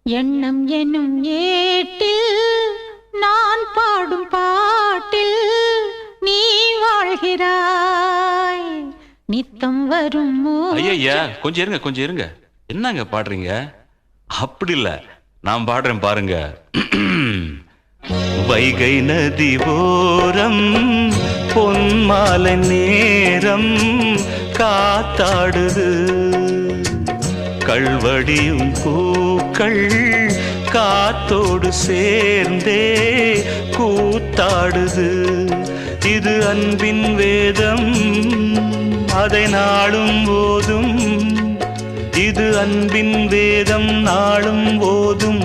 எண்ணம் எனும் ஏட்டில் நான் பாடும் பாட்டில் நீ வாழ்கிறாய். நித்தம் வரும் ஐயா கொஞ்சம் இருங்க என்னங்க பாடுறீங்க? அப்படி இல்ல, நான் பாடுறேன் பாருங்க. வைகை நதி ஓரம் பொன்மாலை நேரம் காத்தாடுது, கள்வடியும் பூக்கள் காத்தோடு சேர்ந்தே கூத்தாடுது. இது அன்பின் வேதம், அதை நாளும் போதும். இது அன்பின் வேதம், நாளும் போதும்